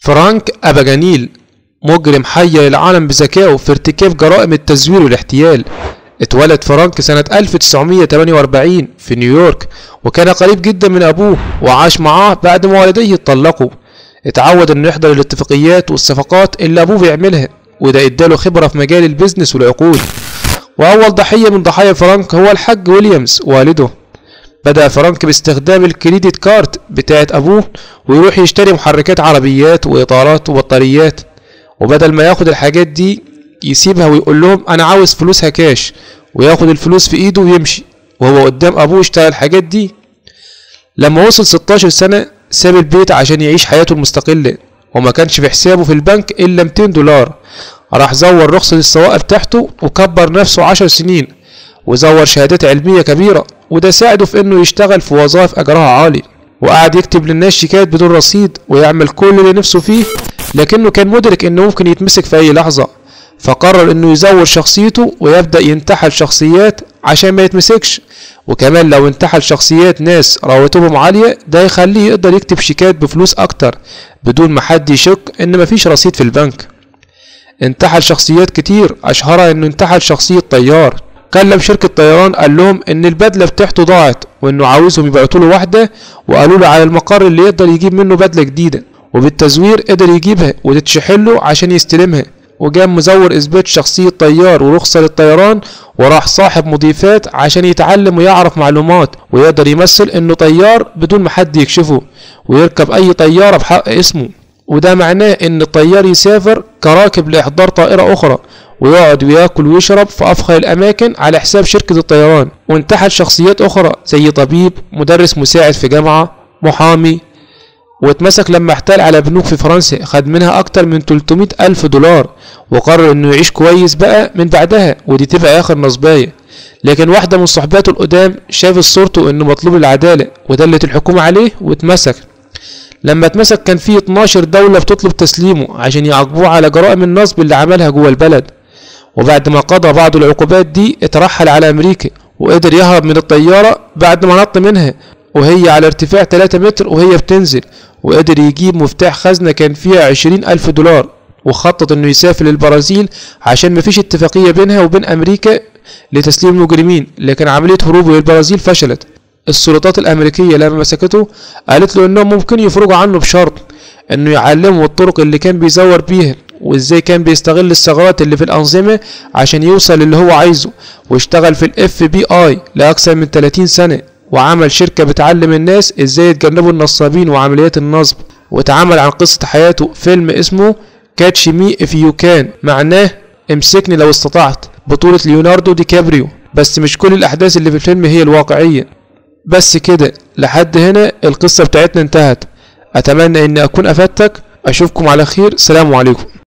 فرانك أباجانيل مجرم حي العالم بذكائه في ارتكاب جرائم التزوير والاحتيال. اتولد فرانك سنة 1948 في نيويورك، وكان قريب جدا من أبوه وعاش معاه بعد ما والديه اتطلقوا. اتعود انه يحضر الاتفاقيات والصفقات اللي أبوه بيعملها، وده اداله خبرة في مجال البيزنس والعقود. وأول ضحية من ضحايا فرانك هو الحاج ويليامز والده. بدأ فرانك باستخدام الكريدت كارد بتاعت أبوه، ويروح يشتري محركات عربيات وإطارات وبطاريات، وبدل ما ياخد الحاجات دي يسيبها ويقول لهم أنا عاوز فلوسها كاش، وياخد الفلوس في إيده ويمشي وهو قدام أبوه يشتغل الحاجات دي. لما وصل 16 سنة ساب البيت عشان يعيش حياته المستقلة، وما كانش في حسابه في البنك إلا 200 دولار. راح زور رخصة السواقة بتاعته وكبر نفسه 10 سنين، وزور شهادات علمية كبيرة، وده ساعده في انه يشتغل في وظائف اجرها عالي. وقعد يكتب للناس شيكات بدون رصيد ويعمل كل اللي نفسه فيه، لكنه كان مدرك انه ممكن يتمسك في اي لحظة، فقرر انه يزور شخصيته ويبدأ ينتحل شخصيات عشان ما يتمسكش. وكمان لو انتحل شخصيات ناس رواتبهم عالية، ده يخليه يقدر يكتب شيكات بفلوس اكتر بدون ما حد يشك ان مفيش رصيد في البنك. انتحل شخصيات كتير، اشهرها انه انتحل شخصية طيار. كلم شركة طيران قال لهم ان البدلة بتاعته ضاعت، وانه عاوزهم يبعتوا له واحدة، وقالوا له على المقر اللي يقدر يجيب منه بدلة جديدة، وبالتزوير قدر يجيبها وتتشحن له عشان يستلمها. وجاب مزور اثبات شخصية طيار ورخصة للطيران، وراح صاحب مضيفات عشان يتعلم ويعرف معلومات ويقدر يمثل انه طيار بدون ما حد يكشفه، ويركب اي طيارة بحق اسمه. وده معناه ان الطيار يسافر كراكب لاحضار طائرة اخرى، ويقعد وياكل ويشرب في افخر الاماكن على حساب شركة الطيران. وانتحل شخصيات اخرى زي طبيب، مدرس مساعد في جامعة، محامي. واتمسك لما احتال على بنوك في فرنسا، خد منها اكتر من 300 الف دولار، وقرر انه يعيش كويس بقى من بعدها، ودي تبقى اخر نصباية. لكن واحدة من صحباته القدام شافت صورته انه مطلوب العدالة، ودلت الحكومة عليه واتمسك. لما اتمسك كان في 12 دولة بتطلب تسليمه عشان يعاقبوه على جرائم النصب اللي عملها جوه البلد. وبعد ما قضى بعض العقوبات دي اترحل على امريكا، وقدر يهرب من الطيارة بعد ما نط منها وهي على ارتفاع 3 متر وهي بتنزل، وقدر يجيب مفتاح خزنة كان فيها 20 الف دولار، وخطط انه يسافر للبرازيل عشان مفيش اتفاقية بينها وبين امريكا لتسليم المجرمين. لكن عملية هروبه للبرازيل فشلت. السلطات الامريكية لما مسكته قالت له انهم ممكن يفرجوا عنه بشرط انه يعلمه الطرق اللي كان بيزور بيها، وازاي كان بيستغل الثغرات اللي في الانظمة عشان يوصل اللي هو عايزه. واشتغل في FBI لاكثر من 30 سنة، وعمل شركة بتعلم الناس ازاي يتجنبوا النصابين وعمليات النصب. واتعمل عن قصة حياته فيلم اسمه Catch Me If You Can، معناه امسكني لو استطعت، بطولة ليوناردو دي كابريو. بس مش كل الاحداث اللي في الفيلم هي الواقعية. بس كده، لحد هنا القصة بتاعتنا انتهت. اتمنى اني اكون افدتك. اشوفكم على خير. سلام عليكم.